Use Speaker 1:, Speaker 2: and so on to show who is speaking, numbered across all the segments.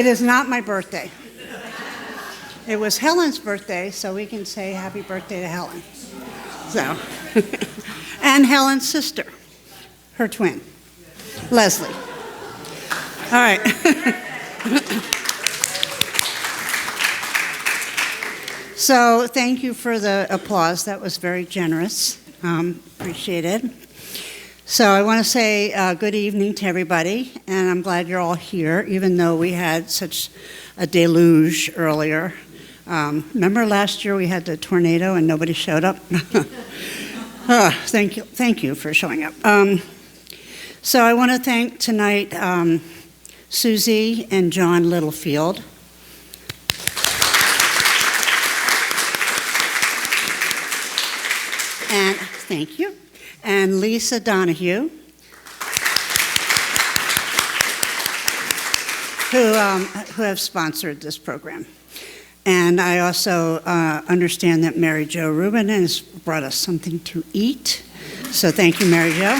Speaker 1: It is not my birthday. It was Helen's birthday, so we can say happy birthday to Helen. So, and Helen's sister, her twin, Leslie. All right. So thank you for the applause. That was very generous. Appreciate it. So I want to say good evening to everybody, and I'm glad you're all here, even though we had such a deluge earlier. Remember last year we had the tornado and nobody showed up? Thank you for showing up. So I want to thank tonight Susie and John Littlefield. And thank you. And Lisa Donahue, who have sponsored this program. And I also understand that Mary Jo Rubin has brought us something to eat. So thank you, Mary Jo.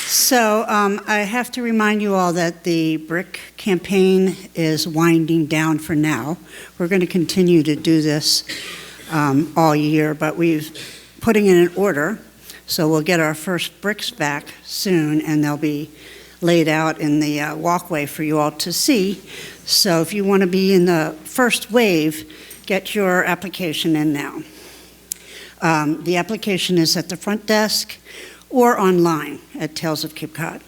Speaker 1: So I have to remind you all that the brick campaign is winding down for now. We're going to continue to do this all year, but we're putting it in order. So we'll get our first bricks back soon, and they'll be laid out in the walkway for you all to see. So if you want to be in the first wave, get your application in now. The application is at the front desk or online at Tales of Cape Cod.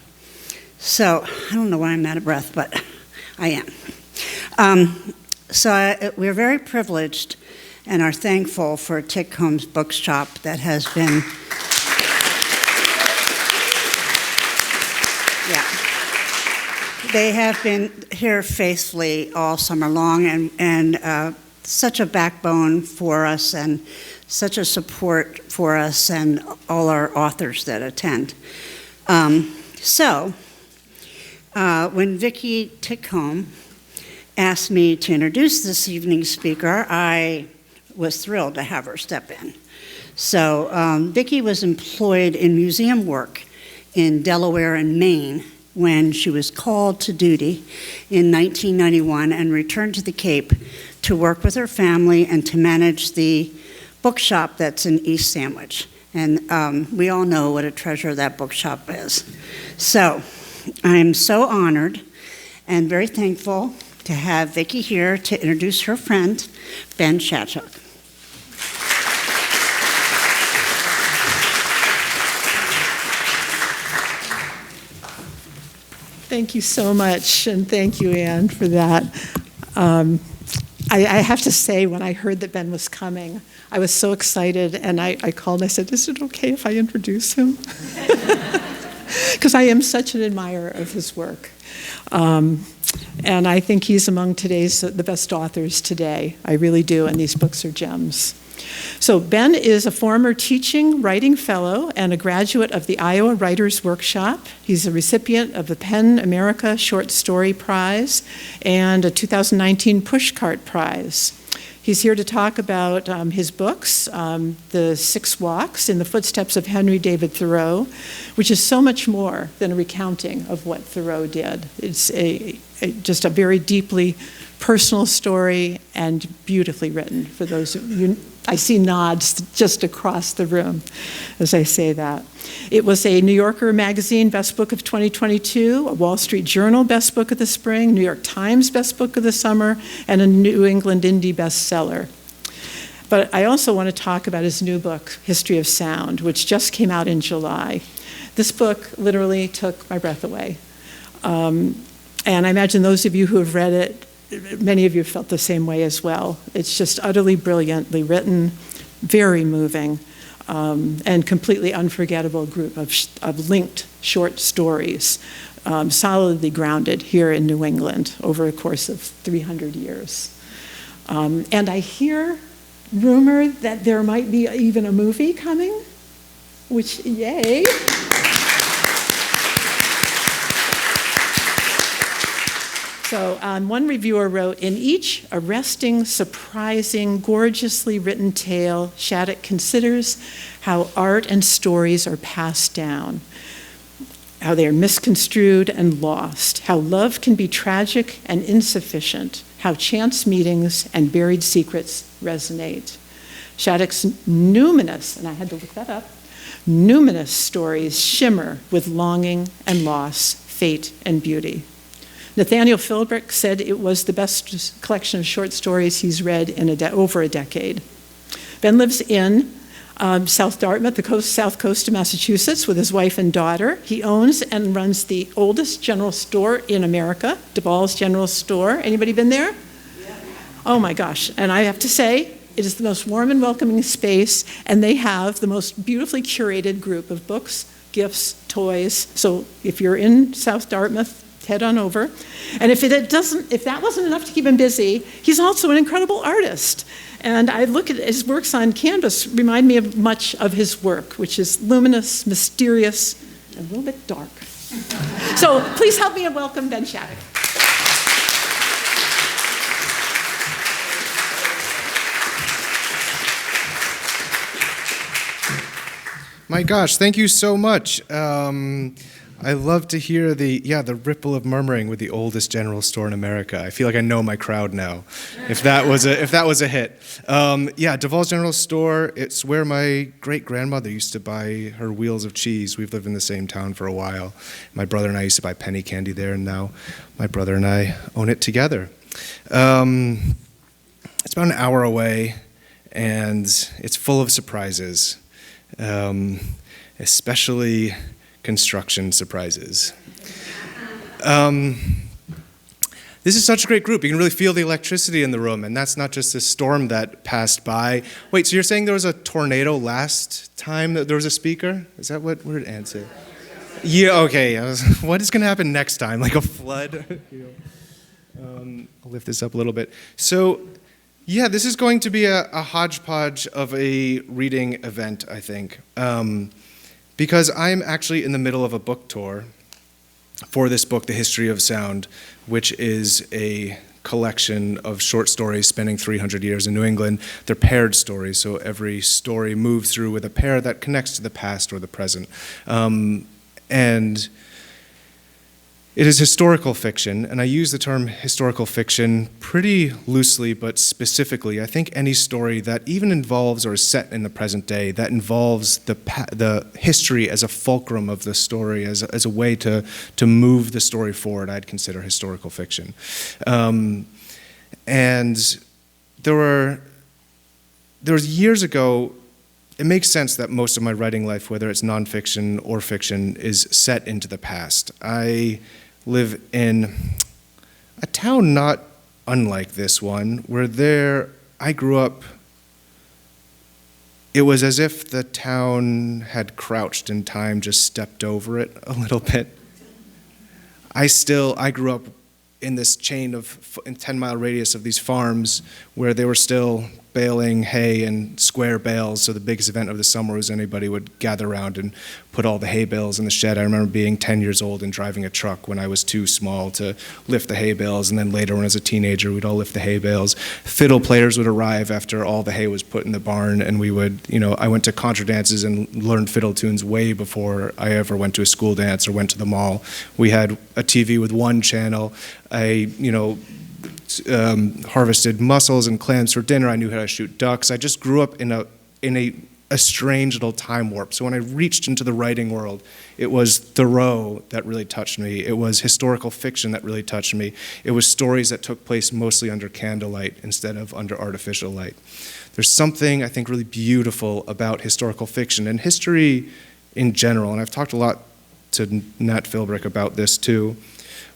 Speaker 1: So I don't know why I'm out of breath, but I am. We're very privileged and are thankful for Titcomb's Bookshop that has been They have been here faithfully all summer long and such a backbone for us and such a support for us and all our authors that attend. When Vicki Titcomb asked me to introduce this evening's speaker, I was thrilled to have her step in. So Vicki was employed in museum work in Delaware and Maine when she was called to duty in 1991 and returned to the Cape to work with her family and to manage the bookshop that's in East Sandwich. And we all know what a treasure that bookshop is. So I'm so honored and very thankful to have Vicki here to introduce her friend, Ben Shattuck.
Speaker 2: Thank you so much, and thank you, Anne, for that. I have to say, when I heard that Ben was coming, I was so excited, and I called and I said, is it okay if I introduce him? Because I am such an admirer of his work. And I think he's among the best authors today. I really do, and these books are gems. So Ben is a former teaching writing fellow and a graduate of the Iowa Writers Workshop. He's a recipient of the PEN America Short Story Prize and a 2019 Pushcart Prize. He's here to talk about his books, The Six Walks in the Footsteps of Henry David Thoreau, which is so much more than a recounting of what Thoreau did. It's just a very deeply personal story and beautifully written. For those of you, I see nods just across the room as I say that. It was a New Yorker Magazine Best Book of 2022, a Wall Street Journal Best Book of the Spring, New York Times Best Book of the Summer, and a New England Indie bestseller. But I also want to talk about his new book, History of Sound, which just came out in July. This book literally took my breath away. And I imagine those of you who have read it, many of you felt the same way as well. It's just utterly brilliantly written, very moving, and completely unforgettable group of linked short stories, solidly grounded here in New England over a course of 300 years. And I hear rumor that there might be even a movie coming, which, yay. So one reviewer wrote, in each arresting, surprising, gorgeously written tale, Shattuck considers how art and stories are passed down. how they are misconstrued and lost, how love can be tragic and insufficient, how chance meetings and buried secrets resonate. Shattuck's numinous, and I had to look that up, numinous stories shimmer with longing and loss, fate and beauty. Nathaniel Philbrick said it was the best collection of short stories he's read in over a decade. Ben lives in South Dartmouth, the south coast of Massachusetts, with his wife and daughter. He owns and runs the oldest general store in America, Duval's General Store. Anybody been there? Yeah. Oh my gosh, and I have to say, it is the most warm and welcoming space, and they have the most beautifully curated group of books, gifts, toys. So if you're in South Dartmouth, head on over. And if that wasn't enough to keep him busy, he's also an incredible artist. And I look at his works on canvas, remind me of much of his work, which is luminous, mysterious, and a little bit dark. So please help me welcome Ben Shattuck.
Speaker 3: My gosh, thank you so much. I love to hear the ripple of murmuring with the oldest general store in America. I feel like I know my crowd now. If that was a hit. Duval's General Store. It's where my great grandmother used to buy her wheels of cheese. We've lived in the same town for a while. My brother and I used to buy penny candy there, and now my brother and I own it together. It's about an hour away, and it's full of surprises, especially construction surprises. This is such a great group. You can really feel the electricity in the room, and that's not just a storm that passed by. Wait, so you're saying there was a tornado last time that there was a speaker? Is that what did Ann say? Yeah, okay. What is going to happen next time? Like a flood? I'll lift this up a little bit. So, yeah, this is going to be a hodgepodge of a reading event, I think. Because I'm actually in the middle of a book tour for this book, The History of Sound, which is a collection of short stories spanning 300 years in New England. They're paired stories, so every story moves through with a pair that connects to the past or the present. And it is historical fiction, and I use the term historical fiction pretty loosely but specifically. I think any story that even involves or is set in the present day, that involves the history as a fulcrum of the story, as a way to move the story forward, I'd consider historical fiction. And there was years ago, it makes sense that most of my writing life, whether it's nonfiction or fiction, is set into the past. I live in a town not unlike this one, where I grew up, it was as if the town had crouched and time just stepped over it a little bit. I grew up in this chain of 10-mile radius of these farms where they were still baling hay in square bales, so the biggest event of the summer was anybody would gather around and put all the hay bales in the shed. I remember being 10 years old and driving a truck when I was too small to lift the hay bales, and then later when I was a teenager, we'd all lift the hay bales. Fiddle players would arrive after all the hay was put in the barn, and we would, I went to contra dances and learned fiddle tunes way before I ever went to a school dance or went to the mall. We had a TV with one channel. I harvested mussels and clams for dinner. I knew how to shoot ducks. I just grew up in a strange little time warp. So when I reached into the writing world, it was Thoreau that really touched me. It was historical fiction that really touched me. It was stories that took place mostly under candlelight instead of under artificial light. There's something, I think, really beautiful about historical fiction and history in general, and I've talked a lot to Nat Philbrick about this too,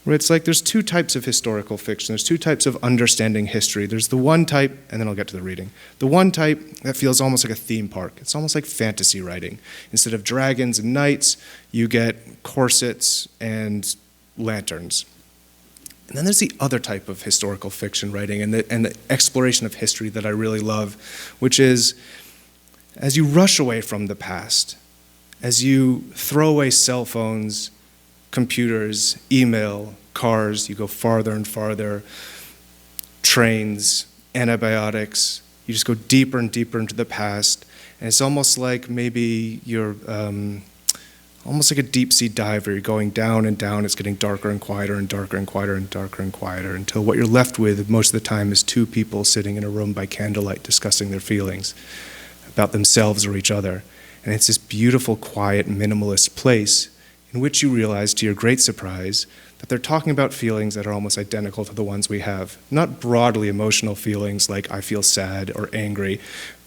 Speaker 3: where it's like there's two types of historical fiction. There's two types of understanding history. There's the one type, and then I'll get to the reading. The one type that feels almost like a theme park. It's almost like fantasy writing. Instead of dragons and knights, you get corsets and lanterns. And then there's the other type of historical fiction writing and the exploration of history that I really love, which is as you rush away from the past, as you throw away cell phones, computers, email, cars, you go farther and farther, trains, antibiotics, you just go deeper and deeper into the past, and it's almost like maybe you're, almost like a deep sea diver. You're going down and down. It's getting darker and quieter and darker and quieter and darker and quieter until what you're left with most of the time is two people sitting in a room by candlelight discussing their feelings about themselves or each other. And it's this beautiful, quiet, minimalist place in which you realize, to your great surprise, that they're talking about feelings that are almost identical to the ones we have. Not broadly emotional feelings like I feel sad or angry,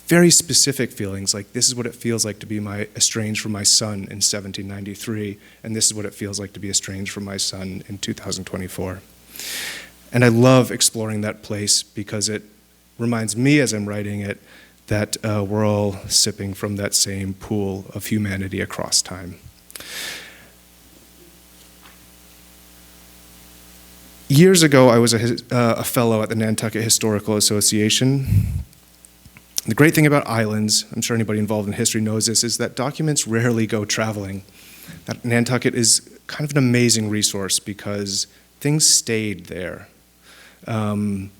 Speaker 3: very specific feelings like this is what it feels like to be estranged from my son in 1793, and this is what it feels like to be estranged from my son in 2024. And I love exploring that place because it reminds me as I'm writing it that we're all sipping from that same pool of humanity across time. Years ago, I was a fellow at the Nantucket Historical Association. The great thing about islands, I'm sure anybody involved in history knows this, is that documents rarely go traveling. That Nantucket is kind of an amazing resource because things stayed there. And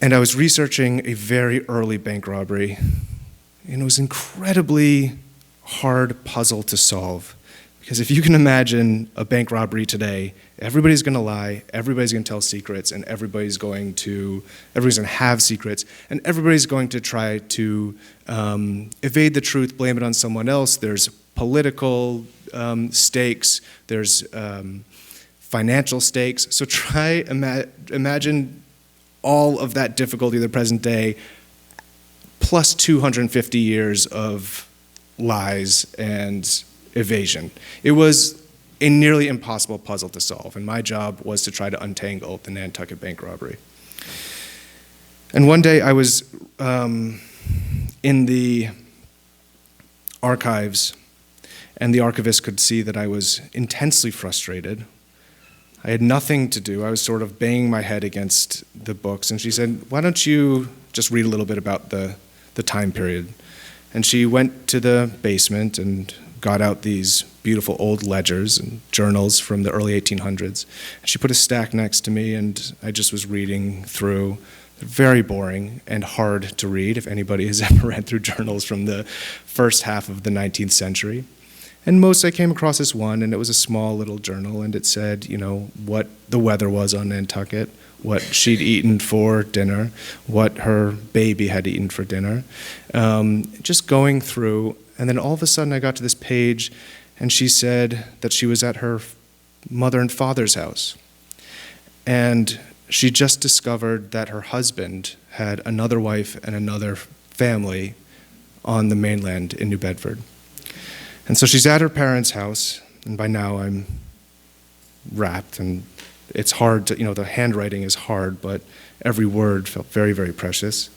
Speaker 3: I was researching a very early bank robbery, and it was an incredibly hard puzzle to solve. Because if you can imagine a bank robbery today, everybody's going to lie, everybody's going to tell secrets, and everybody's going to have secrets, and everybody's going to try to evade the truth, blame it on someone else. There's political stakes, there's financial stakes. So imagine all of that difficulty of the present day, plus 250 years of lies and evasion. It was a nearly impossible puzzle to solve, and my job was to try to untangle the Nantucket bank robbery. And one day I was in the archives, and the archivist could see that I was intensely frustrated. I had nothing to do. I was sort of banging my head against the books, and she said, "Why don't you just read a little bit about the time period?" And she went to the basement and got out these beautiful old ledgers and journals from the early 1800s. She put a stack next to me, and I just was reading through. They're very boring and hard to read if anybody has ever read through journals from the first half of the 19th century. And most I came across this one, and it was a small little journal, and it said, what the weather was on Nantucket, what she'd eaten for dinner, what her baby had eaten for dinner. Just going through, and then all of a sudden I got to this page, and she said that she was at her mother and father's house. And she just discovered that her husband had another wife and another family on the mainland in New Bedford. And so she's at her parents' house, and by now I'm wrapped, and it's hard to, the handwriting is hard, but every word felt very, very precious.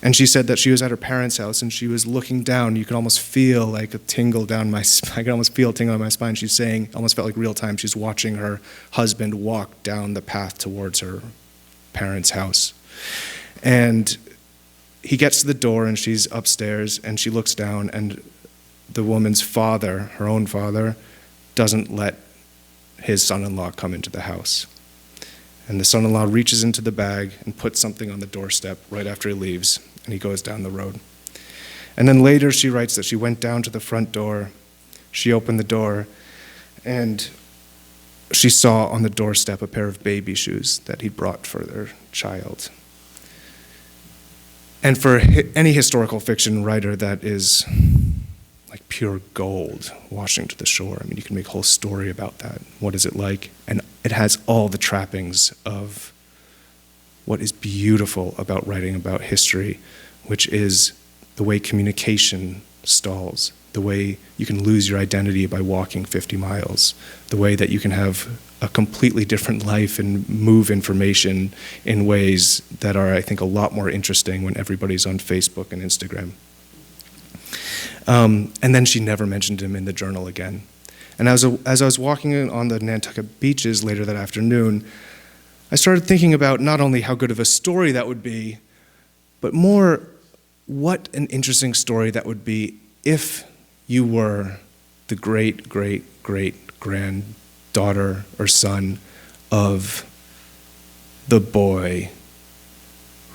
Speaker 3: And she said that she was at her parents' house, and she was looking down. You could almost feel like a tingle down my spine. I could almost feel a tingle on my spine. She's saying, almost felt like real time, she's watching her husband walk down the path towards her parents' house. And he gets to the door, and she's upstairs, and she looks down, and the woman's father, her own father, doesn't let his son-in-law come into the house. And the son-in-law reaches into the bag and puts something on the doorstep right after he leaves, and he goes down the road. And then later she writes that she went down to the front door, she opened the door, and she saw on the doorstep a pair of baby shoes that he brought for their child. And for any historical fiction writer, that is like pure gold washing to the shore. I mean, you can make a whole story about that. What is it like? And it has all the trappings of what is beautiful about writing about history, which is the way communication stalls, the way you can lose your identity by walking 50 miles, the way that you can have a completely different life and move information in ways that are, I think, a lot more interesting when everybody's on Facebook and Instagram. And then she never mentioned him in the journal again. And as I was walking on the Nantucket beaches later that afternoon, I started thinking about not only how good of a story that would be, but more what an interesting story that would be if you were the great, great, great granddaughter or son of the boy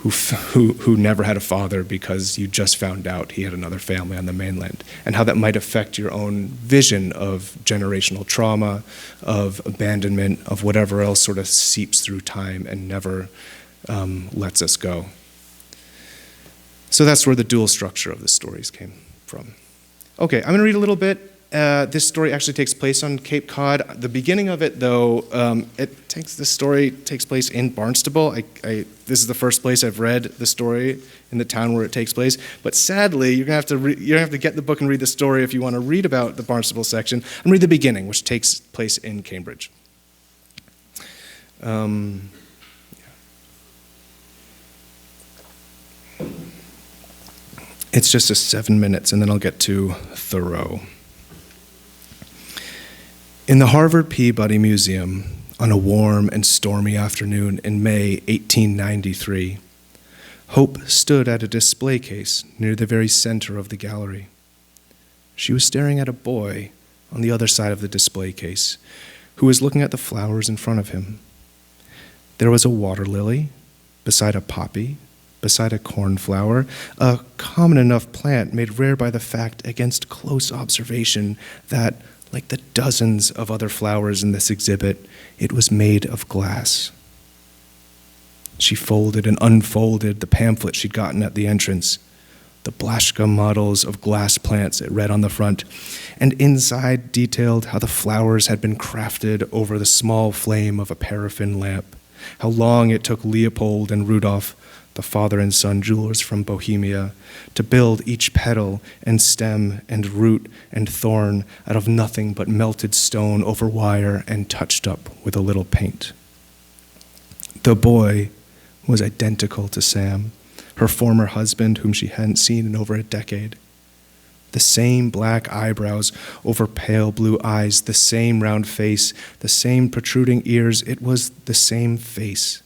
Speaker 3: who never had a father because you just found out he had another family on the mainland, and how that might affect your own vision of generational trauma, of abandonment, of whatever else sort of seeps through time and never lets us go. So that's where the dual structure of the stories came from. Okay, I'm going to read a little bit. This story actually takes place on Cape Cod. The beginning of it, though, the story takes place in Barnstable. This is the first place I've read the story in the town where it takes place. But sadly, you're going to have to get the book and read the story if you want to read about the Barnstable section, and read the beginning, which takes place in Cambridge. It's just 7 minutes, and then I'll get to Thoreau. In the Harvard Peabody Museum, on a warm and stormy afternoon in May 1893, Hope stood at a display case near the very center of the gallery. She was staring at a boy on the other side of the display case, who was looking at the flowers in front of him. There was a water lily beside a poppy, beside a cornflower, a common enough plant made rare by the fact against close observation that, like the dozens of other flowers in this exhibit, it was made of glass. She folded and unfolded the pamphlet she'd gotten at the entrance, the Blaschka models of glass plants it read on the front, and inside detailed how the flowers had been crafted over the small flame of a paraffin lamp, how long it took Leopold and Rudolph, the father and son jewelers from Bohemia, to build each petal and stem and root and thorn out of nothing but melted stone over wire and touched up with a little paint. The boy was identical to Sam, her former husband whom she hadn't seen in over a decade. The same black eyebrows over pale blue eyes, the same round face, the same protruding ears. It was the same face,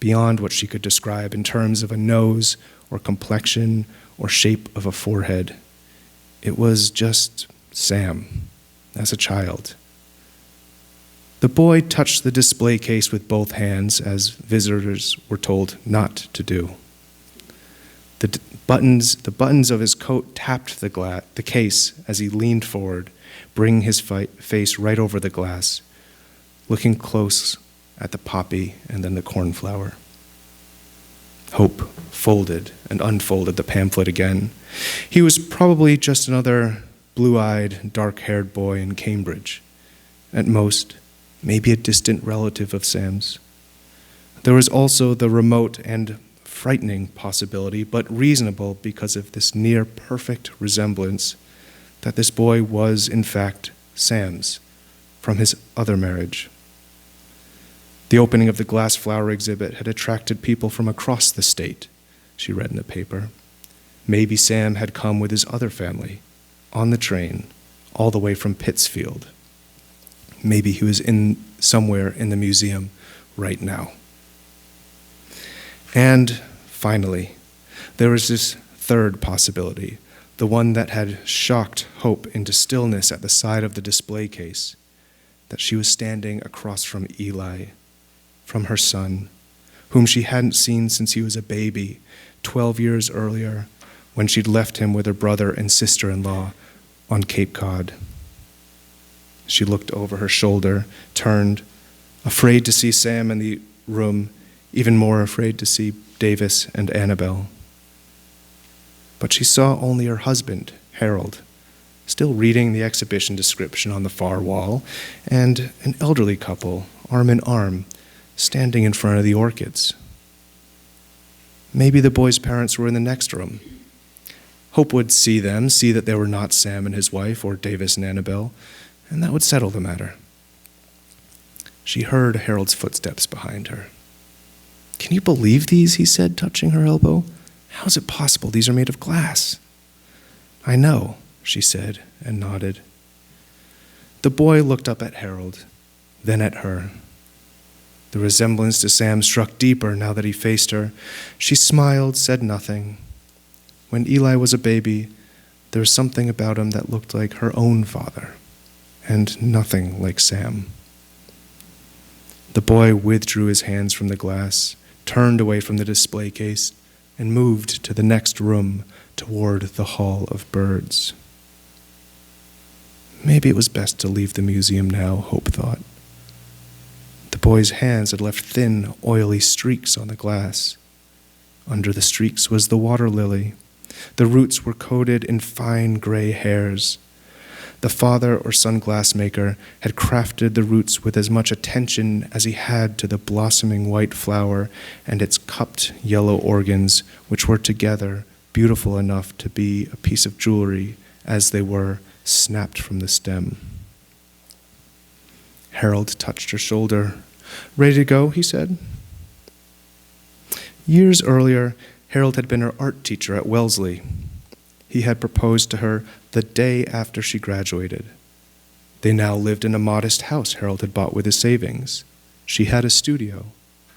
Speaker 3: beyond what she could describe in terms of a nose or complexion or shape of a forehead. It was just Sam, as a child. The boy touched the display case with both hands, as visitors were told not to do. The buttons of his coat tapped the case as he leaned forward, bringing his face right over the glass, looking close at the poppy and then the cornflower. Hope folded and unfolded the pamphlet again. He was probably just another blue-eyed, dark-haired boy in Cambridge. At most, maybe a distant relative of Sam's. There was also the remote and frightening possibility, but reasonable because of this near-perfect resemblance, that this boy was, in fact, Sam's, from his other marriage. The opening of the glass flower exhibit had attracted people from across the state, she read in the paper. Maybe Sam had come with his other family, on the train, all the way from Pittsfield. Maybe he was somewhere in the museum right now. And finally, there was this third possibility, the one that had shocked Hope into stillness at the side of the display case, that she was standing across from Eli, from her son, whom she hadn't seen since he was a baby, 12 years earlier, when she'd left him with her brother and sister-in-law on Cape Cod. She looked over her shoulder, turned, afraid to see Sam in the room, even more afraid to see Davis and Annabelle. But she saw only her husband, Harold, still reading the exhibition description on the far wall, and an elderly couple, arm in arm, standing in front of the orchids. Maybe the boy's parents were in the next room. Hope would see them, see that they were not Sam and his wife, or Davis and Annabelle, and that would settle the matter. She heard Harold's footsteps behind her. "Can you believe these?" he said, touching her elbow. "How is it possible these are made of glass?" "I know," she said, and nodded. The boy looked up at Harold, then at her. The resemblance to Sam struck deeper now that he faced her. She smiled, said nothing. When Eli was a baby, there was something about him that looked like her own father, and nothing like Sam. The boy withdrew his hands from the glass, turned away from the display case, and moved to the next room toward the Hall of Birds. Maybe it was best to leave the museum now, Hope thought. The boy's hands had left thin, oily streaks on the glass. Under the streaks was the water lily. The roots were coated in fine gray hairs. The father or son glassmaker had crafted the roots with as much attention as he had to the blossoming white flower and its cupped yellow organs, which were together beautiful enough to be a piece of jewelry as they were snapped from the stem. Harold touched her shoulder. "Ready to go?" he said. Years earlier, Harold had been her art teacher at Wellesley. He had proposed to her the day after she graduated. They now lived in a modest house Harold had bought with his savings. She had a studio.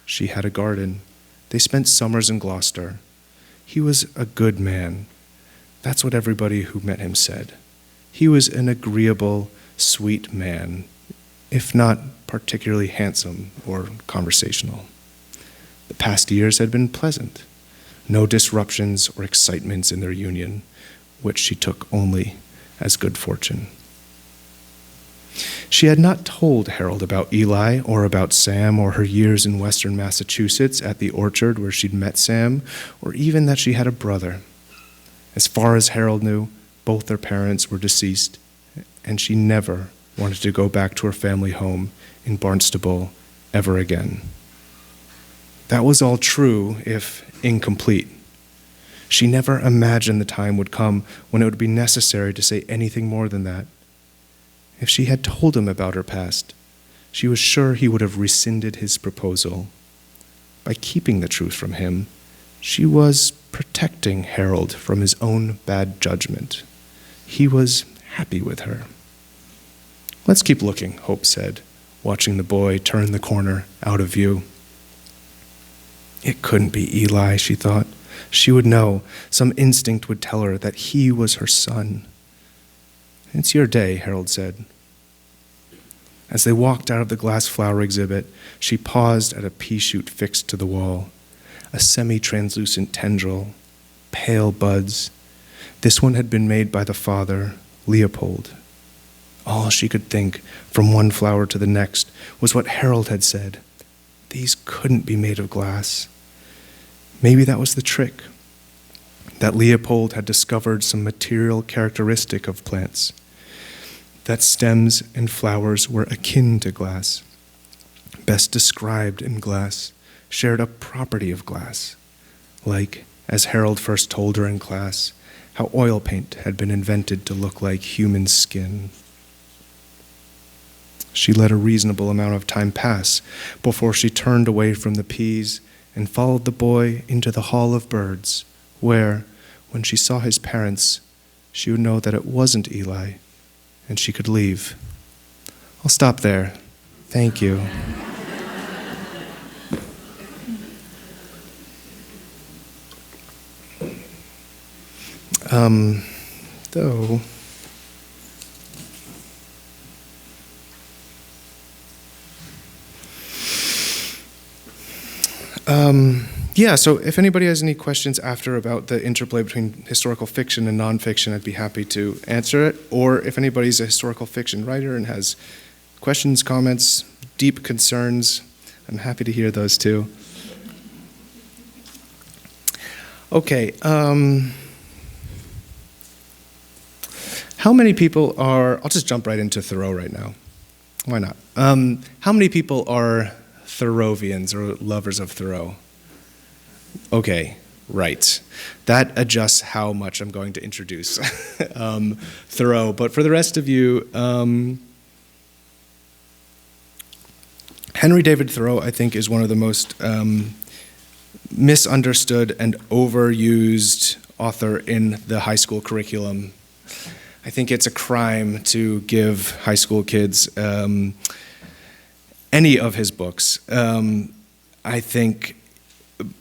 Speaker 3: She had a garden. They spent summers in Gloucester. He was a good man. That's what everybody who met him said. He was an agreeable, sweet man, if not particularly handsome or conversational. The past years had been pleasant. No disruptions or excitements in their union, which she took only as good fortune. She had not told Harold about Eli or about Sam or her years in western Massachusetts at the orchard where she'd met Sam, or even that she had a brother. As far as Harold knew, both their parents were deceased, and she never wanted to go back to her family home in Barnstable ever again. That was all true, if incomplete. She never imagined the time would come when it would be necessary to say anything more than that. If she had told him about her past, she was sure he would have rescinded his proposal. By keeping the truth from him, she was protecting Harold from his own bad judgment. He was happy with her. "Let's keep looking," Hope said, watching the boy turn the corner out of view. It couldn't be Eli, she thought. She would know. Some instinct would tell her that he was her son. "It's your day," Harold said. As they walked out of the glass flower exhibit, she paused at a pea shoot fixed to the wall. A semi-translucent tendril, pale buds. This one had been made by the father, Leopold. All she could think, from one flower to the next, was what Harold had said. These couldn't be made of glass. Maybe that was the trick, that Leopold had discovered some material characteristic of plants, that stems and flowers were akin to glass, best described in glass, shared a property of glass, like, as Harold first told her in class, how oil paint had been invented to look like human skin. She let a reasonable amount of time pass before she turned away from the peas and followed the boy into the Hall of Birds, where, when she saw his parents, she would know that it wasn't Eli, and she could leave. "I'll stop there. Thank you." Though... so if anybody has any questions after about the interplay between historical fiction and nonfiction, I'd be happy to answer it. Or if anybody's a historical fiction writer and has questions, comments, deep concerns, I'm happy to hear those too. Okay. How many people are, I'll just jump right into Thoreau right now. Why not? How many people are Thoreauvians or lovers of Thoreau? Okay, right. That adjusts how much I'm going to introduce Thoreau. But for the rest of you, Henry David Thoreau, I think, is one of the most misunderstood and overused author in the high school curriculum. I think it's a crime to give high school kids any of his books. I think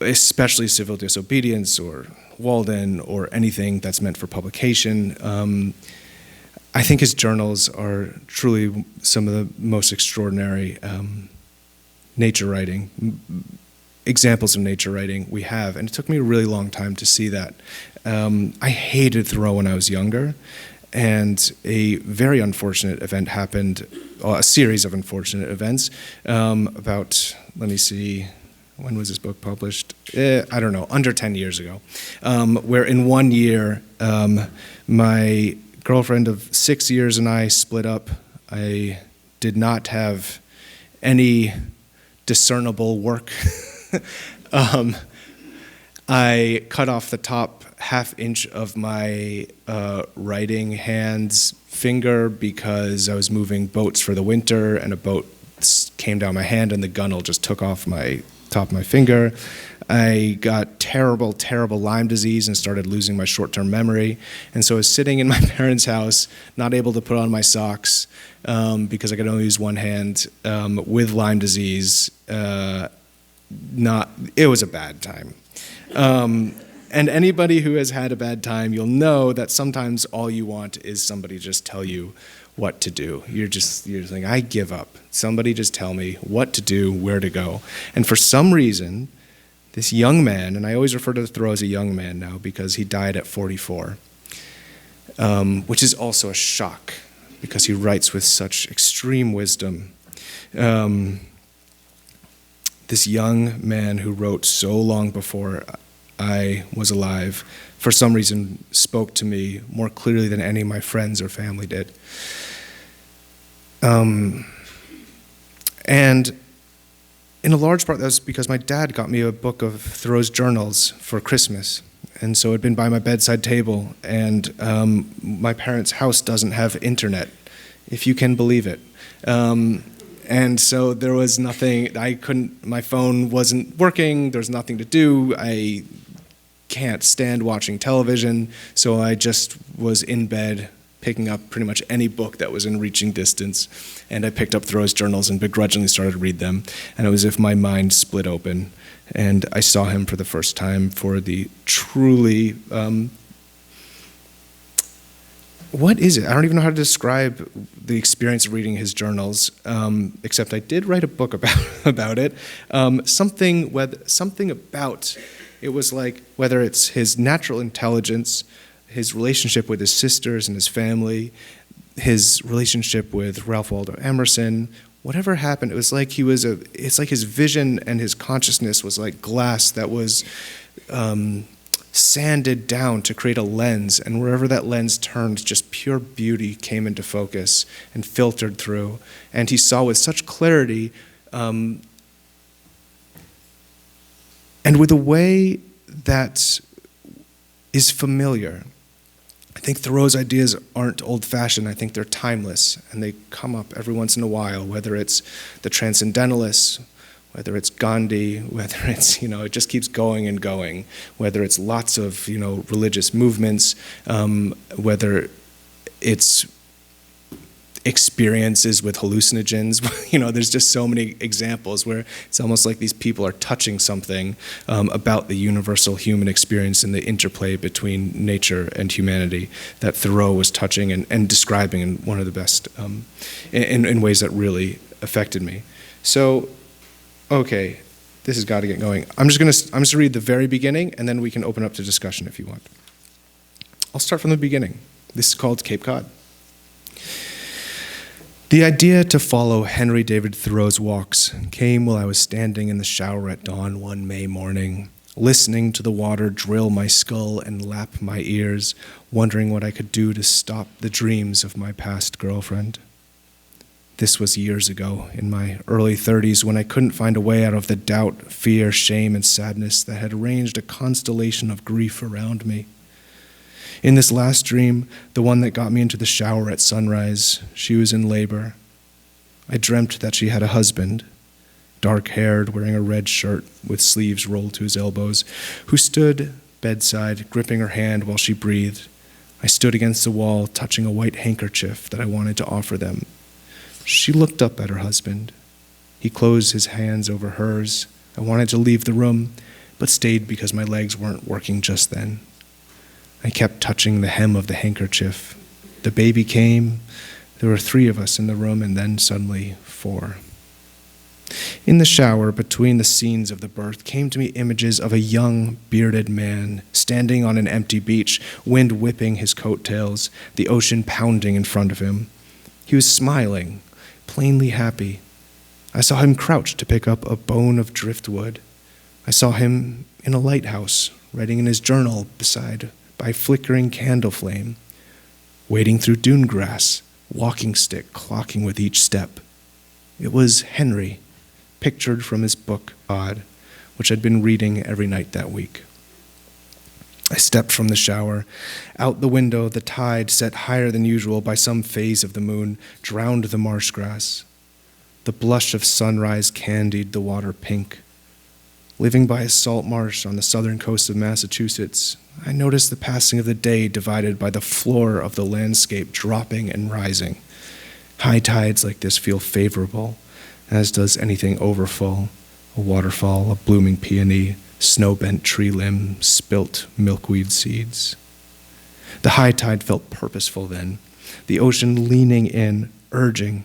Speaker 3: especially Civil Disobedience or Walden or anything that's meant for publication. I think his journals are truly some of the most extraordinary nature writing. examples of nature writing we have, and it took me a really long time to see that. I hated Thoreau when I was younger, and a very unfortunate event happened, a series of unfortunate events, about, let me see, when was this book published? I don't know, under 10 years ago, where in 1 year, my girlfriend of 6 years and I split up. I did not have any discernible work. I cut off the top half-inch of my writing hand's finger because I was moving boats for the winter, and a boat came down my hand and the gunnel just took off my top of my finger. I got terrible, terrible Lyme disease and started losing my short-term memory. And so I was sitting in my parents' house, not able to put on my socks because I could only use one hand, with Lyme disease. It was a bad time. And anybody who has had a bad time, you'll know that sometimes all you want is somebody just tell you what to do. You're just like, I give up. Somebody just tell me what to do, where to go. And for some reason, this young man, and I always refer to Thoreau as a young man now because he died at 44, which is also a shock because he writes with such extreme wisdom. This young man who wrote so long before I was alive, for some reason spoke to me more clearly than any of my friends or family did. And in a large part, that was because my dad got me a book of Thoreau's journals for Christmas. And so it had been by my bedside table, and my parents' house doesn't have internet, if you can believe it. And so there was nothing, my phone wasn't working, there was nothing to do, I can't stand watching television, so I just was in bed picking up pretty much any book that was in reaching distance, and I picked up Thoreau's journals and begrudgingly started to read them, and it was as if my mind split open, and I saw him for the first time for the truly, what is it? I don't even know how to describe the experience of reading his journals, except I did write a book about it. Something about, it was like, whether it's his natural intelligence, his relationship with his sisters and his family, his relationship with Ralph Waldo Emerson, whatever happened, it was like it's like his vision and his consciousness was like glass that was sanded down to create a lens, and wherever that lens turned, just pure beauty came into focus and filtered through, and he saw with such clarity, and with a way that is familiar. I think Thoreau's ideas aren't old-fashioned. I think they're timeless, and they come up every once in a while, whether it's the Transcendentalists, whether it's Gandhi, whether it's, it just keeps going and going, whether it's lots of, religious movements, whether it's experiences with hallucinogens. There's just so many examples where it's almost like these people are touching something about the universal human experience and the interplay between nature and humanity that Thoreau was touching and describing in one of the best, in ways that really affected me. So, okay, this has got to get going. I'm just gonna read the very beginning, and then we can open up to discussion if you want. I'll start from the beginning. This is called Cape Cod. The idea to follow Henry David Thoreau's walks came while I was standing in the shower at dawn one May morning, listening to the water drill my skull and lap my ears, wondering what I could do to stop the dreams of my past girlfriend. This was years ago, in my early 30s, when I couldn't find a way out of the doubt, fear, shame, and sadness that had arranged a constellation of grief around me. In this last dream, the one that got me into the shower at sunrise, she was in labor. I dreamt that she had a husband, dark-haired, wearing a red shirt with sleeves rolled to his elbows, who stood bedside, gripping her hand while she breathed. I stood against the wall, touching a white handkerchief that I wanted to offer them. She looked up at her husband. He closed his hands over hers. I wanted to leave the room, but stayed because my legs weren't working just then. I kept touching the hem of the handkerchief. The baby came. There were 3 of us in the room, and then suddenly 4. In the shower, between the scenes of the birth, came to me images of a young, bearded man standing on an empty beach, wind whipping his coattails, the ocean pounding in front of him. He was smiling, plainly happy. I saw him crouch to pick up a bone of driftwood. I saw him in a lighthouse, writing in his journal by flickering candle flame, wading through dune grass, walking stick clocking with each step. It was Henry, pictured from his book, Odd, which I'd been reading every night that week. I stepped from the shower. Out the window, the tide, set higher than usual by some phase of the moon, drowned the marsh grass. The blush of sunrise candied the water pink. Living by a salt marsh on the southern coast of Massachusetts, I noticed the passing of the day divided by the floor of the landscape dropping and rising. High tides like this feel favorable, as does anything overfull, a waterfall, a blooming peony, snow-bent tree limb, spilt milkweed seeds. The high tide felt purposeful then, the ocean leaning in, urging.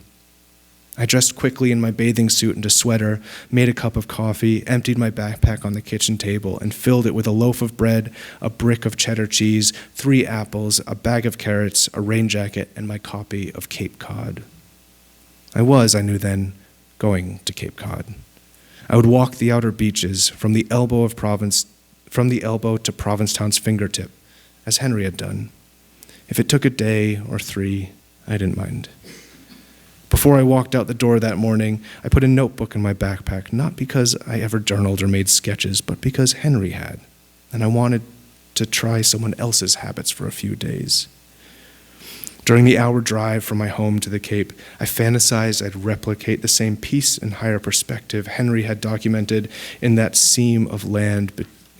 Speaker 3: I dressed quickly in my bathing suit and a sweater, made a cup of coffee, emptied my backpack on the kitchen table, and filled it with a loaf of bread, a brick of cheddar cheese, 3 apples, a bag of carrots, a rain jacket, and my copy of Cape Cod. I knew then, going to Cape Cod. I would walk the outer beaches from the elbow to Provincetown's fingertip, as Henry had done. If it took a day or 3, I didn't mind. Before I walked out the door that morning, I put a notebook in my backpack, not because I ever journaled or made sketches, but because Henry had, and I wanted to try someone else's habits for a few days. During the hour drive from my home to the Cape, I fantasized I'd replicate the same peace and higher perspective Henry had documented in that seam of land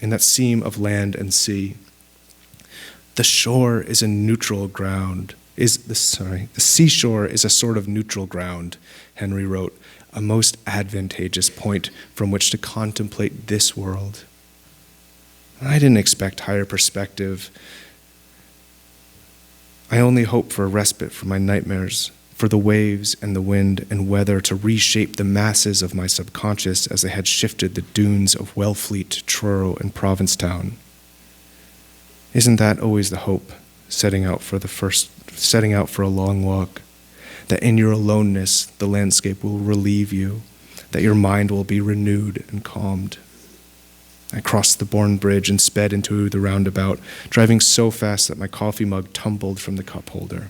Speaker 3: and sea. The shore is a neutral ground. The seashore is a sort of neutral ground, Henry wrote, a most advantageous point from which to contemplate this world. I didn't expect higher perspective. I only hoped for a respite from my nightmares, for the waves and the wind and weather to reshape the masses of my subconscious as they had shifted the dunes of Wellfleet, Truro, and Provincetown. Isn't that always the hope, setting out for a long walk, that in your aloneness the landscape will relieve you, that your mind will be renewed and calmed? I crossed the Bourne Bridge and sped into the roundabout, driving so fast that my coffee mug tumbled from the cup holder.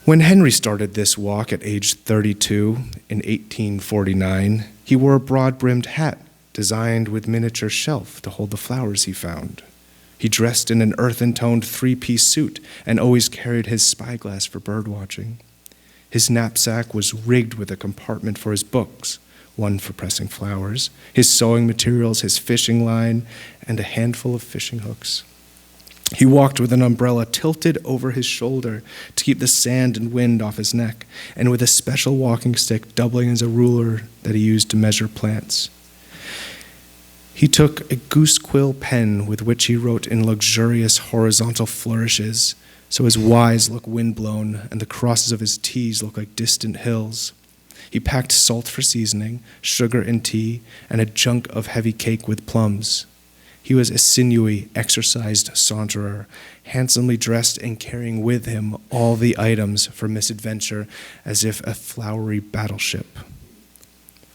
Speaker 3: When Henry started this walk at age 32 in 1849, he wore a broad-brimmed hat designed with miniature shelf to hold the flowers he found. He dressed in an earthen-toned 3-piece suit and always carried his spyglass for birdwatching. His knapsack was rigged with a compartment for his books, one for pressing flowers, his sewing materials, his fishing line, and a handful of fishing hooks. He walked with an umbrella tilted over his shoulder to keep the sand and wind off his neck, and with a special walking stick doubling as a ruler that he used to measure plants. He took a goose quill pen with which he wrote in luxurious horizontal flourishes, so his Y's look windblown and the crosses of his T's look like distant hills. He packed salt for seasoning, sugar and tea, and a junk of heavy cake with plums. He was a sinewy, exercised saunterer, handsomely dressed and carrying with him all the items for misadventure as if a flowery battleship.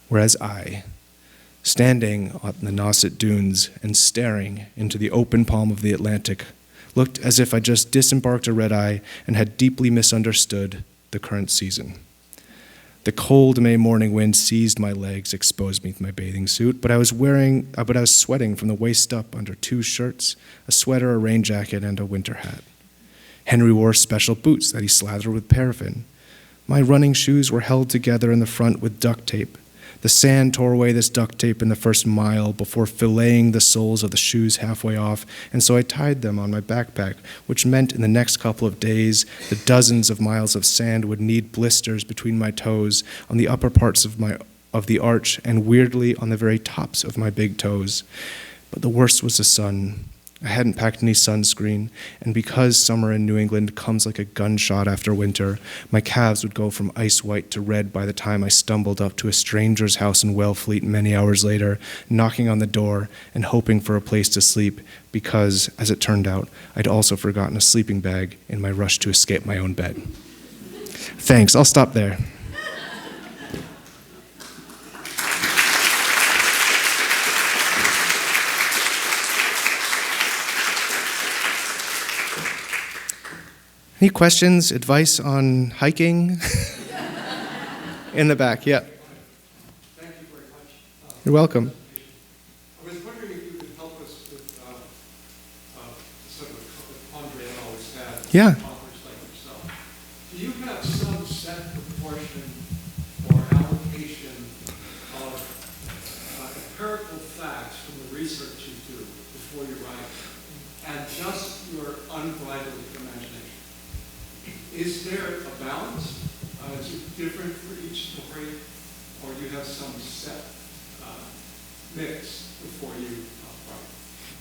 Speaker 3: Whereas I, standing on the Nauset Dunes and staring into the open palm of the Atlantic, looked as if I just disembarked a red-eye and had deeply misunderstood the current season. The cold May morning wind seized my legs, exposed me to my bathing suit, but I was sweating from the waist up under 2 shirts, a sweater, a rain jacket, and a winter hat. Henry wore special boots that he slathered with paraffin. My running shoes were held together in the front with duct tape. The sand tore away this duct tape in the first mile before filleting the soles of the shoes halfway off, and so I tied them on my backpack, which meant in the next couple of days the dozens of miles of sand would need blisters between my toes, on the upper parts of the arch, and weirdly on the very tops of my big toes. But the worst was the sun. I hadn't packed any sunscreen, and because summer in New England comes like a gunshot after winter, my calves would go from ice white to red by the time I stumbled up to a stranger's house in Wellfleet many hours later, knocking on the door and hoping for a place to sleep because, as it turned out, I'd also forgotten a sleeping bag in my rush to escape my own bed. Thanks, I'll stop there. Any questions, advice on hiking? In the back, yeah.
Speaker 4: Thank you very much.
Speaker 3: You're welcome.
Speaker 4: I was wondering if you could help us with sort of a quandary I always had.
Speaker 3: Yeah.
Speaker 4: Authors like yourself. Do you have some set proportion or allocation of empirical facts from the research you do before you write, and just your unbridled imagination? Is there a balance? Is it different for each story, or do you have some set mix before you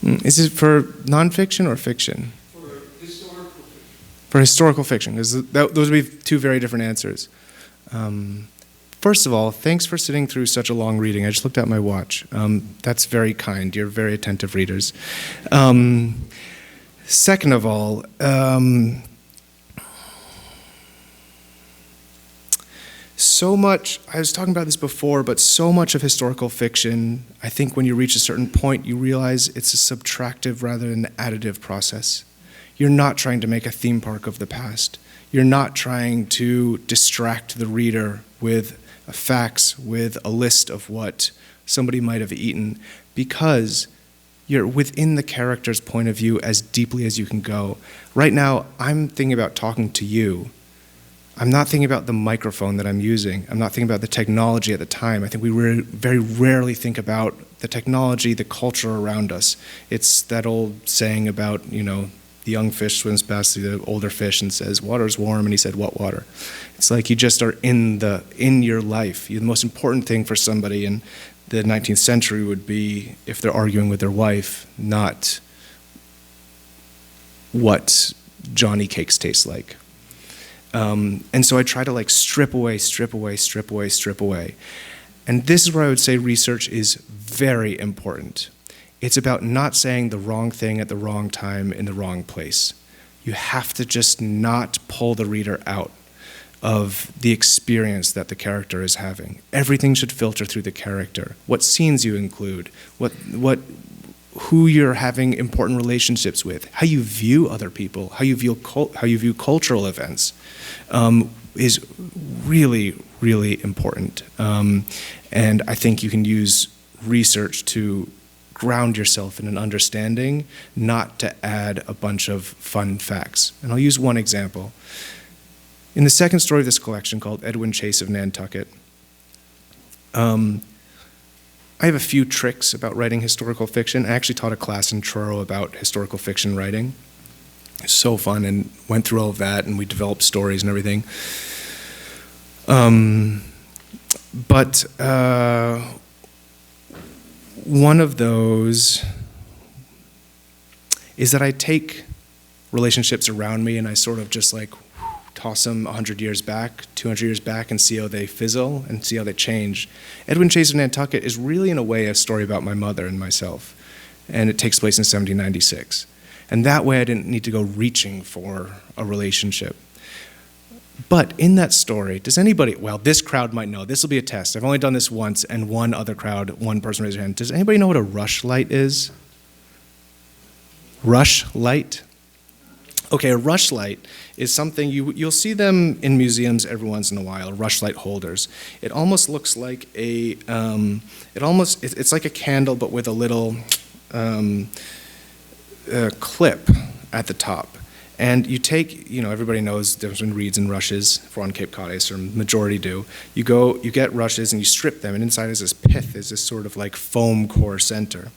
Speaker 4: write?
Speaker 3: Is it for nonfiction or fiction?
Speaker 4: For historical fiction.
Speaker 3: For historical fiction, because those would be two very different answers. First of all, thanks for sitting through such a long reading. I just looked at my watch. That's very kind. You're very attentive readers. Second of all, so much, I was talking about this before, but so much of historical fiction, I think when you reach a certain point, you realize it's a subtractive rather than an additive process. You're not trying to make a theme park of the past. You're not trying to distract the reader with facts, with a list of what somebody might have eaten, because you're within the character's point of view as deeply as you can go. Right now, I'm thinking about talking to you. I'm not thinking about the microphone that I'm using. I'm not thinking about the technology at the time. I think we very rarely think about the technology, the culture around us. It's that old saying about, the young fish swims past the older fish and says, "Water's warm," and he said, "What water?" It's like you just are in your life. The most important thing for somebody in the 19th century would be, if they're arguing with their wife, not what Johnny cakes taste like. And so I try to strip away. And this is where I would say research is very important. It's about not saying the wrong thing at the wrong time in the wrong place. You have to just not pull the reader out of the experience that the character is having. Everything should filter through the character. What scenes you include, who you're having important relationships with, how you view other people, how you view cultural events, is really, really important. And I think you can use research to ground yourself in an understanding, not to add a bunch of fun facts. And I'll use one example. In the second story of this collection, called Edwin Chase of Nantucket, I have a few tricks about writing historical fiction. I actually taught a class in Thoreau about historical fiction writing. It was so fun, and went through all of that, and we developed stories and everything. But one of those is that I take relationships around me and I sort of just toss them 100 years back, 200 years back, and see how they fizzle and see how they change. Edwin Chase of Nantucket is really, in a way, a story about my mother and myself, and it takes place in 1796. And that way I didn't need to go reaching for a relationship. But in that story, does anybody, well, this crowd might know, this will be a test. I've only done this once, and one person raised their hand. Does anybody know what a rushlight is? Rushlight? Okay, a rushlight is something, you'll see them in museums every once in a while, rushlight holders. It almost looks like it's like a candle, but with a little clip at the top. And you take, everybody knows there's been reeds and rushes, if we're on Cape Cod, or majority do. You get rushes and you strip them, and inside is this pith, is this sort of foam core center.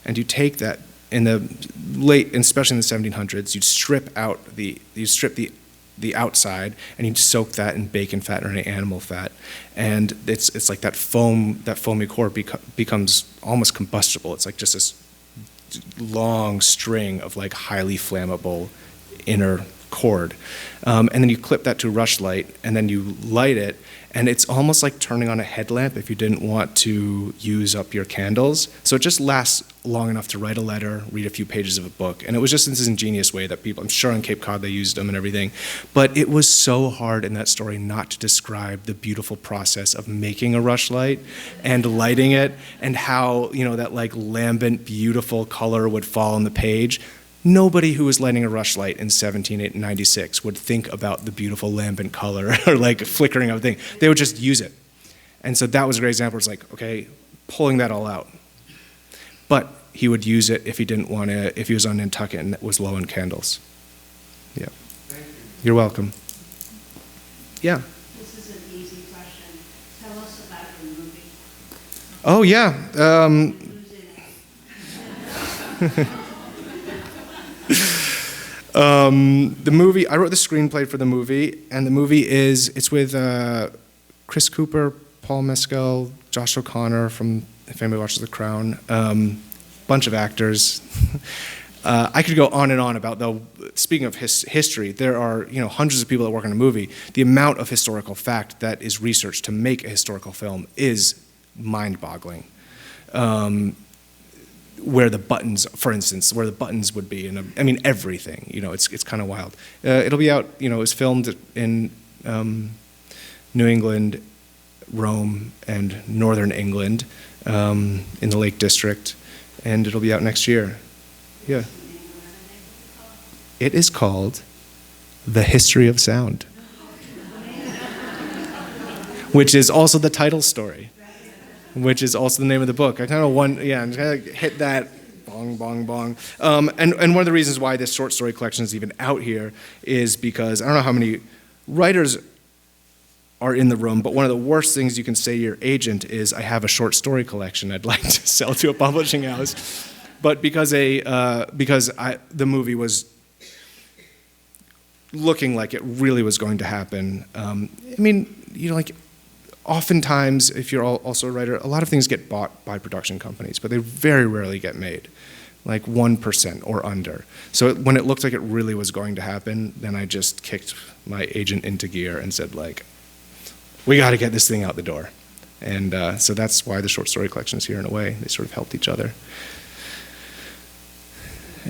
Speaker 3: And you take that, in the late, especially in the 1700s, you'd strip the outside, and you'd soak that in bacon fat or any animal fat, and it's like that foamy core becomes almost combustible. It's like just this long string of like highly flammable inner cord. And then you clip that to a rushlight, and then you light it, and it's almost like turning on a headlamp if you didn't want to use up your candles. So it just lasts long enough to write a letter, read a few pages of a book. And it was just this ingenious way that people, I'm sure on Cape Cod they used them and everything. But it was so hard in that story not to describe the beautiful process of making a rushlight and lighting it, and how, you know, that like lambent, beautiful color would fall on the page. Nobody who was lighting a rushlight in 1796 would think about the beautiful lambent color or like flickering of a thing. They would just use it. And so that was a great example. It's like, okay, pulling that all out. But he would use it if he didn't want to, if he was on Nantucket and was low on candles. Yeah.
Speaker 4: Thank you.
Speaker 3: You're welcome. Yeah.
Speaker 1: This is an easy question. Tell us about your movie.
Speaker 3: Oh, yeah.
Speaker 1: Who's in it?
Speaker 3: The movie, I wrote the screenplay for the movie, and the movie it's with Chris Cooper, Paul Mescal, Josh O'Connor from, if anybody watches The Crown, bunch of actors. I could go on and on about, speaking of history, there are, you know, hundreds of people that work on a movie. The amount of historical fact that is researched to make a historical film is mind-boggling. Where the buttons, for instance, where the buttons would be, and I mean everything. You know, it's kind of wild. It'll be out. You know, it was filmed in New England, Rome, and Northern England, in the Lake District, and it'll be out next year. Yeah. It is called The History of Sound, which is also the title story, which is also the name of the book. I kind of hit that, bong, bong, bong. And one of the reasons why this short story collection is even out here is because I don't know how many writers are in the room, but one of the worst things you can say to your agent is, I have a short story collection I'd like to sell to a publishing house. But because the movie was looking like it really was going to happen, I mean, you know, like, oftentimes, if you're also a writer, a lot of things get bought by production companies, but they very rarely get made, like 1% or under. So when it looked like it really was going to happen, then I just kicked my agent into gear and said, like, we got to get this thing out the door. And so that's why the short story collection is here in a way. They sort of helped each other.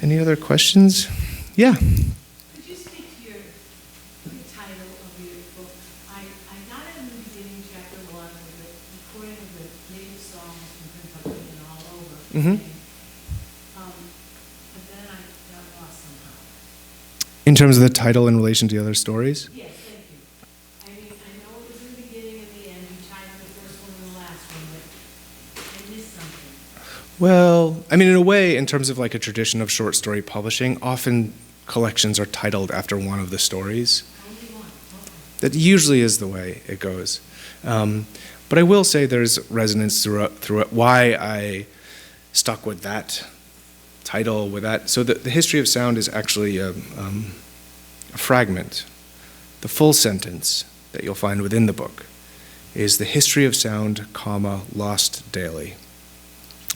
Speaker 3: Any other questions? Yeah.
Speaker 5: Could you speak to your title of your book? I got it in the beginning, chapter 1, with the recording of the native songs from Kentucky and all over.
Speaker 3: Mm-hmm.
Speaker 5: But then I got lost somehow.
Speaker 3: In terms of the title in relation to the other stories?
Speaker 5: Yes, thank you. I mean, I know it was in the beginning and the end. You timed the first one and the last one, but I missed something.
Speaker 3: Well, I mean, in a way, in terms of like a tradition of short story publishing, often collections are titled after one of the stories.
Speaker 5: Only one. Okay.
Speaker 3: That usually is the way it goes. But I will say there's resonance through it, why I stuck with that title, with that. So the history of sound is actually a fragment. The full sentence that you'll find within the book is the history of sound, comma, lost daily.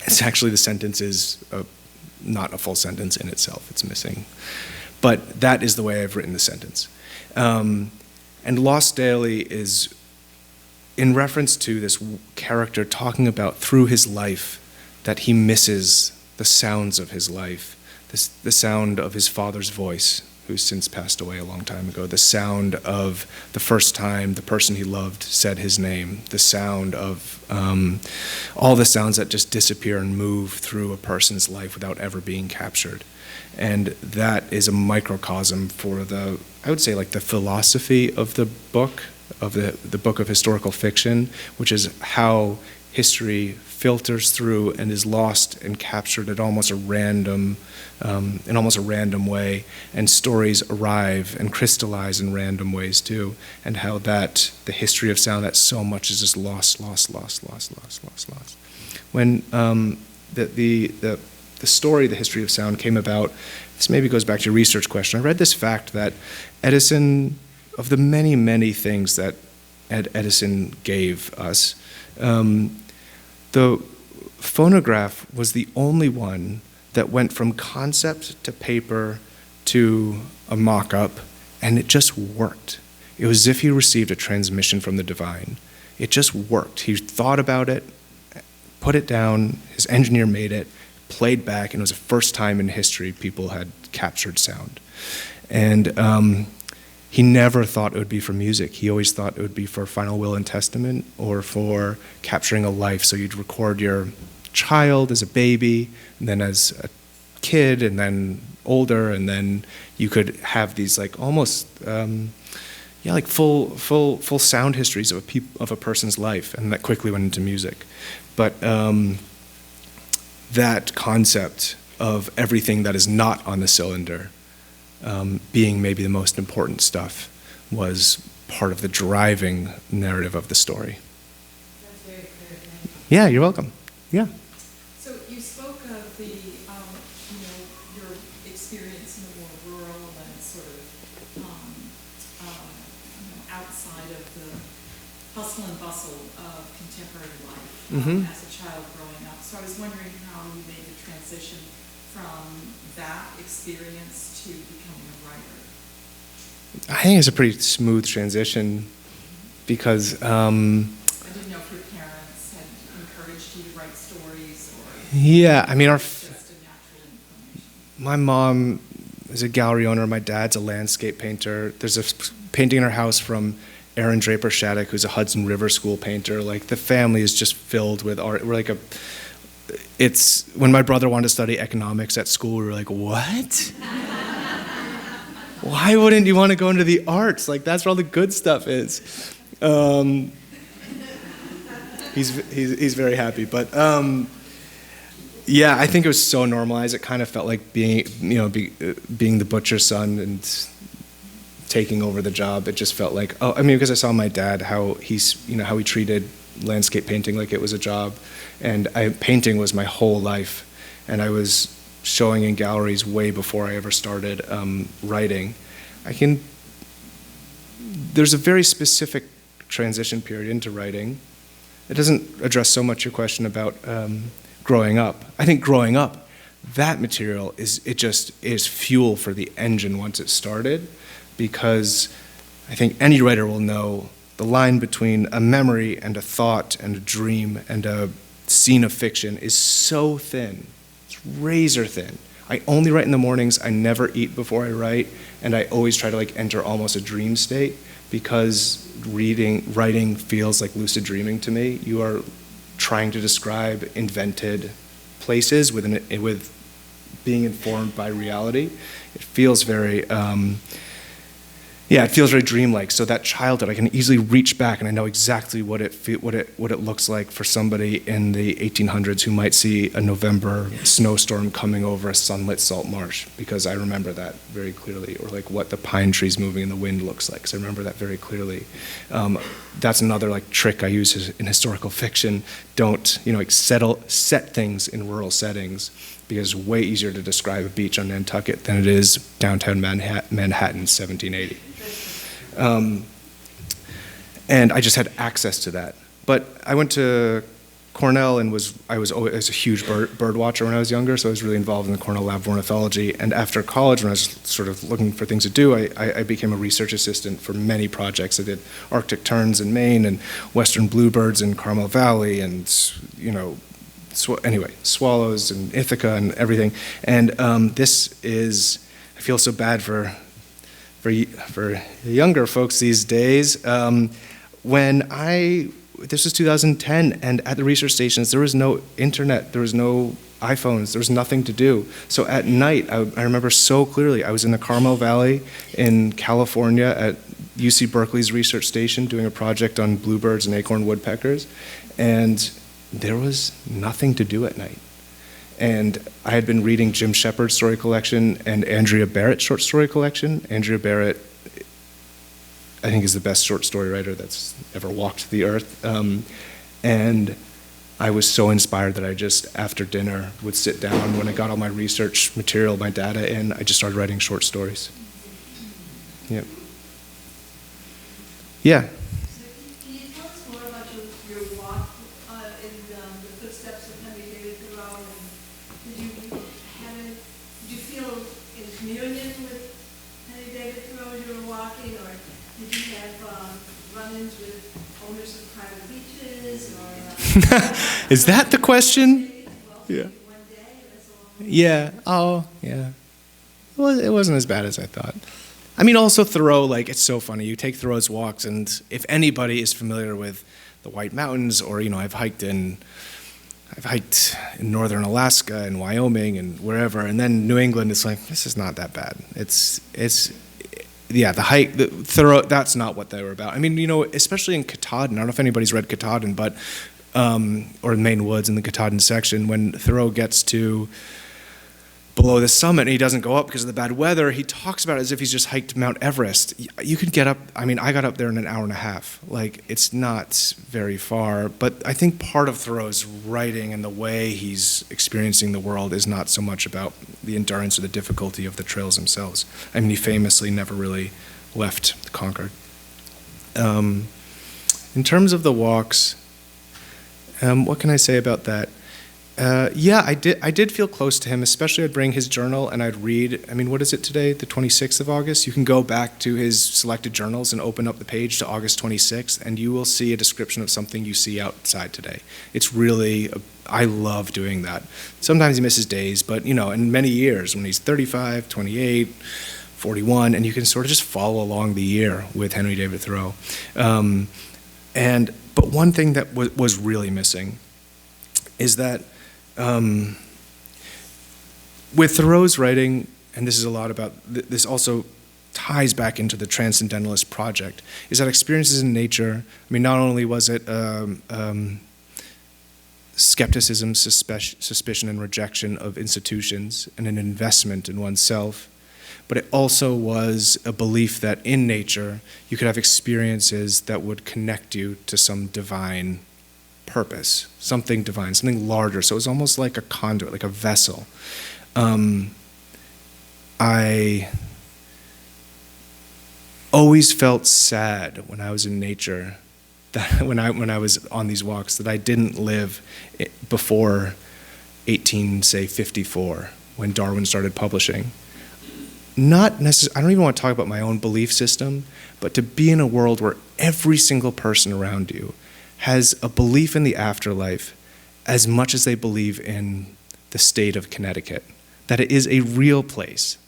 Speaker 3: It's actually, the sentence is not a full sentence in itself, it's missing. But that is the way I've written the sentence. And Lost Daily is in reference to this character talking about through his life that he misses the sounds of his life, the sound of his father's voice, who's since passed away a long time ago, the sound of the first time the person he loved said his name, the sound of all the sounds that just disappear and move through a person's life without ever being captured. And that is a microcosm for I would say, like the philosophy of the book, of the book of historical fiction, which is how history filters through and is lost and captured at almost a random, in almost a random way, and stories arrive and crystallize in random ways too, and how the history of sound, that so much is just lost. When the story, The History of Sound, came about, this maybe goes back to your research question. I read this fact that Edison, of the many, many things that Edison gave us, the phonograph was the only one that went from concept to paper to a mock-up, and it just worked. It was as if he received a transmission from the divine. It just worked. He thought about it, put it down, his engineer made it, played back, and it was the first time in history people had captured sound. And he never thought it would be for music. He always thought it would be for final will and testament or for capturing a life. So you'd record your child as a baby, and then as a kid, and then older, and then you could have these like almost like full sound histories of a person's life, and that quickly went into music. But that concept of everything that is not on the cylinder being maybe the most important stuff was part of the driving narrative of the story.
Speaker 5: That's very clear, thank you.
Speaker 3: Yeah, you're welcome. Yeah.
Speaker 6: So you spoke of the, your experience in the more rural and sort of, outside of the hustle and bustle of contemporary life as a child growing up. So I was wondering how you made the transition from that experience to becoming a writer.
Speaker 3: I think it's a pretty smooth transition because
Speaker 6: I didn't know if your parents had encouraged you to write stories or
Speaker 3: yeah, I mean
Speaker 6: just a natural inclination.
Speaker 3: my mom is a gallery owner. My dad's a landscape painter. There's a painting in our house from Aaron Draper Shattuck, who's a Hudson River School painter. Like the family is just filled with art. We're like it's when my brother wanted to study economics at school, we were like, what? Why wouldn't you want to go into the arts? Like that's where all the good stuff is. He's very happy, but yeah, I think it was so normalized. It kind of felt like being the butcher's son and taking over the job. It just felt like, because I saw my dad, how he treated landscape painting like it was a job, and painting was my whole life, and I was showing in galleries way before I ever started writing. There's a very specific transition period into writing. It doesn't address so much your question about growing up. I think growing up, that material is fuel for the engine once it started, because I think any writer will know the line between a memory and a thought and a dream and a scene of fiction is so thin. It's razor thin. I only write in the mornings. I never eat before I write, and I always try to enter almost a dream state, because writing feels like lucid dreaming to me. You are trying to describe invented places with being informed by reality. It feels very dreamlike. So that childhood, I can easily reach back, and I know exactly what it looks like for somebody in the 1800s who might see a November snowstorm coming over a sunlit salt marsh, because I remember that very clearly, or like what the pine trees moving in the wind looks like, because I remember that very clearly. That's another trick I use in historical fiction. Don't set things in rural settings, because it's way easier to describe a beach on Nantucket than it is downtown Manhattan 1780. And I just had access to that. But I went to Cornell and I was always a huge bird watcher when I was younger, so I was really involved in the Cornell Lab of Ornithology. And after college, when I was sort of looking for things to do, I became a research assistant for many projects. I did Arctic terns in Maine and western bluebirds in Carmel Valley, and swallows and Ithaca and everything. And I feel so bad for younger folks these days. This was 2010, and at the research stations, there was no internet, there was no iPhones, there was nothing to do. So at night, I remember so clearly, I was in the Carmel Valley in California at UC Berkeley's research station doing a project on bluebirds and acorn woodpeckers, and there was nothing to do at night. And I had been reading Jim Shepard's story collection and Andrea Barrett's short story collection. Andrea Barrett, I think, is the best short story writer that's ever walked the earth. And I was so inspired that I just, after dinner, would sit down. When I got all my research material, my data in, I just started writing short stories. Yeah. Yeah.
Speaker 7: Can you tell us more about your walk in the footsteps of Henry David Thoreau? And did you did you feel in communion with Henry David Thoreau as you were walking, or did you have run-ins with owners of private beaches, or?
Speaker 3: Is that the question? Yeah.
Speaker 7: One day, that's all.
Speaker 3: Yeah. Oh, yeah. Well, it wasn't as bad as I thought. I mean, also Thoreau, like, it's so funny. You take Thoreau's walks, and if anybody is familiar with the White Mountains, or, I've hiked in northern Alaska and Wyoming and wherever, and then New England, it's like, this is not that bad. The hike, Thoreau, that's not what they were about. I mean, especially in Katahdin, I don't know if anybody's read Katahdin, but, or Maine Woods in the Katahdin section, when Thoreau gets to below the summit and he doesn't go up because of the bad weather, he talks about it as if he's just hiked Mount Everest. You could get up, I got up there in an hour and a half. Like, it's not very far, but I think part of Thoreau's writing and the way he's experiencing the world is not so much about the endurance or the difficulty of the trails themselves. I mean, he famously never really left Concord. In terms of the walks, what can I say about that? I did feel close to him, especially I'd bring his journal and I'd read, what is it today, the 26th of August? You can go back to his selected journals and open up the page to August 26th, and you will see a description of something you see outside today. It's really, I love doing that. Sometimes he misses days, but, in many years, when he's 35, 28, 41, and you can sort of just follow along the year with Henry David Thoreau. But one thing that was really missing is that with Thoreau's writing, and this is a lot about, this also ties back into the Transcendentalist project, is that experiences in nature, not only was it skepticism, suspicion, and rejection of institutions and an investment in oneself, but it also was a belief that in nature you could have experiences that would connect you to some divine purpose, something divine, something larger. So it was almost like a conduit, like a vessel. I always felt sad when I was in nature, that when I was on these walks, that I didn't live before 1854, when Darwin started publishing. Not necessarily, I don't even want to talk about my own belief system, but to be in a world where every single person around you has a belief in the afterlife as much as they believe in the state of Connecticut, that it is a real place,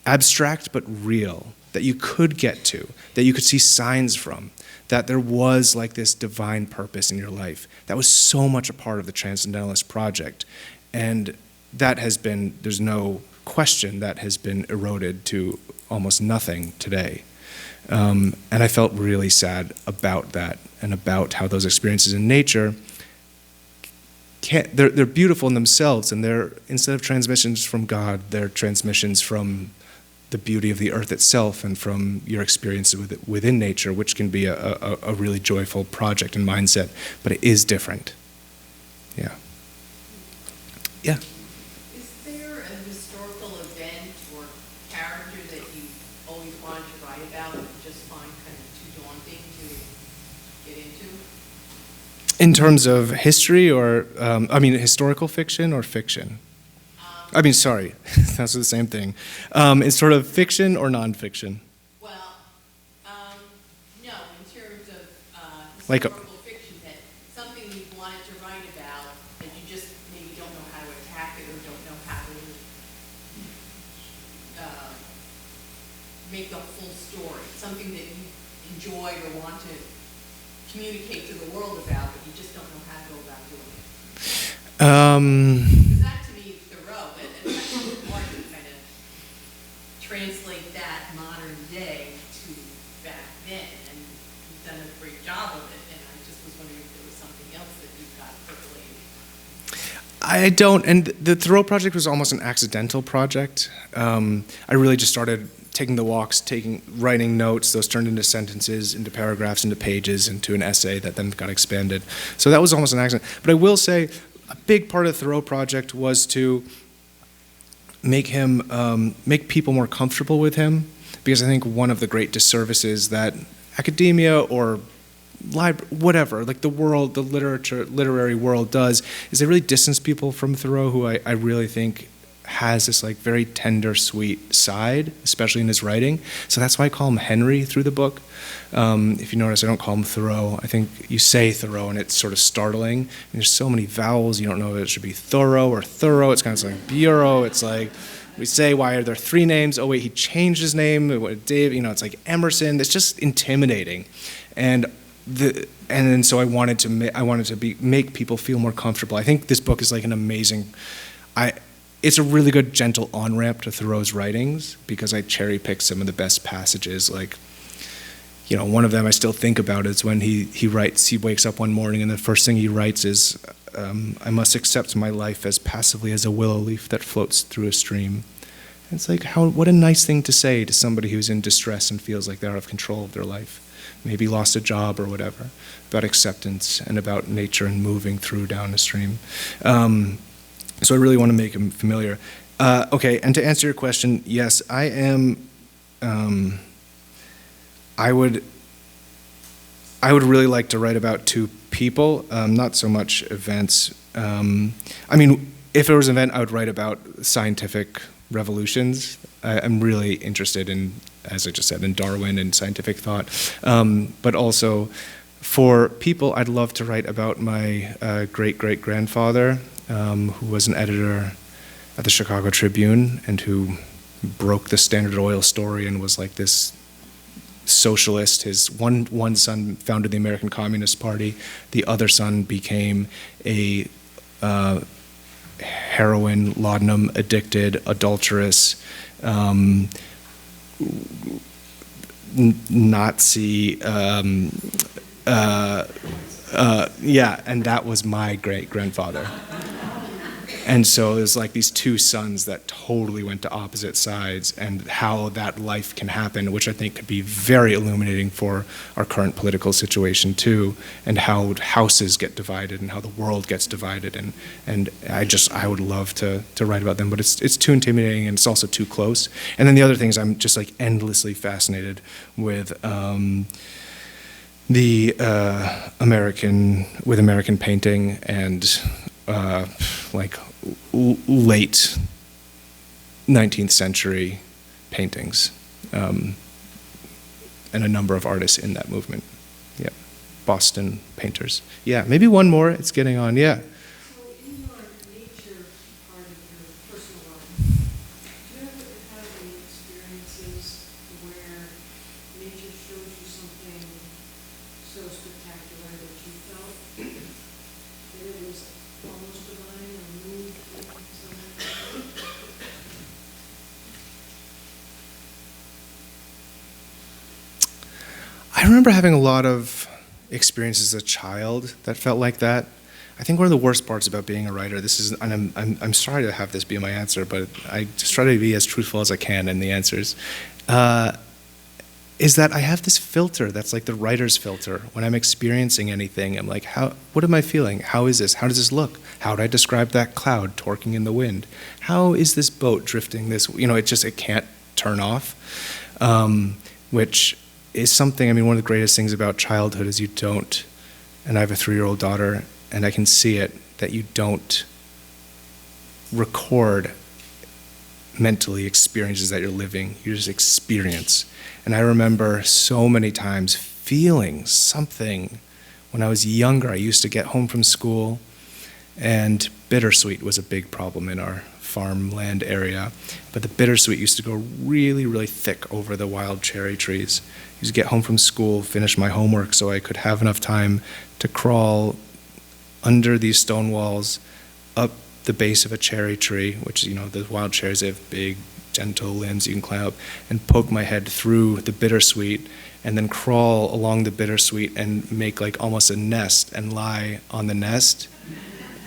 Speaker 3: abstract but real, that you could get to, that you could see signs from, that there was like this divine purpose in your life. That was so much a part of the Transcendentalist project. And that has been, there's no question, that has been eroded to almost nothing today. And I felt really sad about that, and about how those experiences in nature, they're beautiful in themselves, and they're, instead of transmissions from God, they're transmissions from the beauty of the earth itself and from your experience within nature, which can be a really joyful project and mindset, but it is different. Yeah. Yeah.
Speaker 8: Is there a historical event or character that you always wanted to write about and just find kind of too daunting to get into?
Speaker 3: In terms of history or, historical fiction or fiction? Sorry, that's the same thing. It's sort of fiction or nonfiction?
Speaker 8: Well, no, in terms of
Speaker 3: Like a-
Speaker 8: historical fiction, that something you wanted to write about and you just maybe don't know how to attack it or don't know how to make the full story, something that you enjoyed or want to communicate to the world about, but you just don't know how to go about doing it. Because that to me is Thoreau, and it's hard to kind of translate that modern day to back then, and you've done a great job of it, and I just was wondering if there was something else that you've got percolating.
Speaker 3: I don't, and the Thoreau project was almost an accidental project. I really just started taking the walks, writing notes. Those turned into sentences, into paragraphs, into pages, into an essay that then got expanded. So that was almost an accident. But I will say, a big part of the Thoreau project was to make people more comfortable with him, because I think one of the great disservices that academia or whatever, like the world, the literary world does, is they really distance people from Thoreau, who I really think has this like very tender, sweet side, especially in his writing. So that's why I call him Henry through the book. If you notice, I don't call him Thoreau. I think you say Thoreau and it's sort of startling. And there's so many vowels, you don't know if it should be Thoreau or Thorough. It's kind of like bureau. It's like, we say, why are there 3 names? Oh wait, he changed his name. Dave, it's like Emerson. It's just intimidating. And then so I wanted to make people feel more comfortable. I think this book is like an amazing, it's a really good gentle on-ramp to Thoreau's writings because I cherry-picked some of the best passages. Like, one of them I still think about is when he wakes up one morning and the first thing he writes is, I must accept my life as passively as a willow leaf that floats through a stream. And it's like, what a nice thing to say to somebody who's in distress and feels like they're out of control of their life. Maybe lost a job or whatever, about acceptance and about nature and moving through down a stream. So I really want to make him familiar. Okay, and to answer your question, yes, I am, I would really like to write about 2 people, not so much events. If there was an event, I would write about scientific revolutions. I'm really interested in, as I just said, in Darwin and scientific thought. But also, for people, I'd love to write about my great-great-grandfather, who was an editor at the Chicago Tribune and who broke the Standard Oil story and was like this socialist. His one son founded the American Communist Party. The other son became a heroin, laudanum addicted, adulterous, Nazi, and that was my great-grandfather. And so there's like these 2 sons that totally went to opposite sides, and how that life can happen, which I think could be very illuminating for our current political situation too, and how houses get divided and how the world gets divided. And I would love to write about them, but it's too intimidating and it's also too close. And then the other thing is I'm just like endlessly fascinated with American painting and like late 19th century paintings, and a number of artists in that movement. Yeah, Boston painters. Yeah, maybe one more. It's getting on. Yeah.
Speaker 7: So in your nature part of your personal life, do you ever have any experiences where nature shows you something so spectacular that you felt that it was almost divine or moved in some way?
Speaker 3: I remember having a lot of experiences as a child that felt like that. I think one of the worst parts about being a writer, and I'm sorry to have this be my answer, but I just try to be as truthful as I can in the answers, is that I have this filter that's like the writer's filter. When I'm experiencing anything, I'm like, what am I feeling? How is this? How does this look? How would I describe that cloud torquing in the wind? How is this boat drifting this? It can't turn off, which is something, one of the greatest things about childhood is you don't, and I have a 3-year-old daughter, and I can see it, that you don't record mentally experiences that you're living, you just experience. And I remember so many times feeling something. When I was younger, I used to get home from school, and bittersweet was a big problem in our farmland area, but the bittersweet used to go really, really thick over the wild cherry trees. I used to get home from school, finish my homework so I could have enough time to crawl under these stone walls, up the base of a cherry tree, which, the wild cherries, they have big, gentle limbs you can climb up, and poke my head through the bittersweet, and then crawl along the bittersweet and make like almost a nest and lie on the nest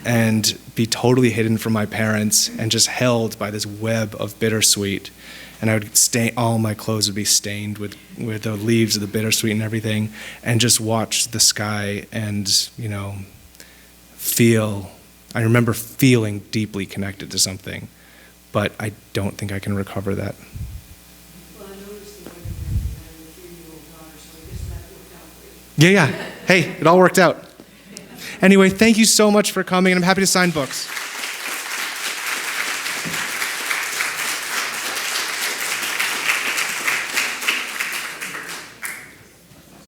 Speaker 3: and be totally hidden from my parents and just held by this web of bittersweet. And I would all my clothes would be stained with the leaves of the bittersweet and everything, and just watch the sky and, feel. I remember feeling deeply connected to something, but I don't think I can recover that.
Speaker 7: Well, I noticed the way you had a 3-year-old daughter, so I guess that worked out for you.
Speaker 3: Yeah. Hey, it all worked out. Anyway, thank you so much for coming, and I'm happy to sign books.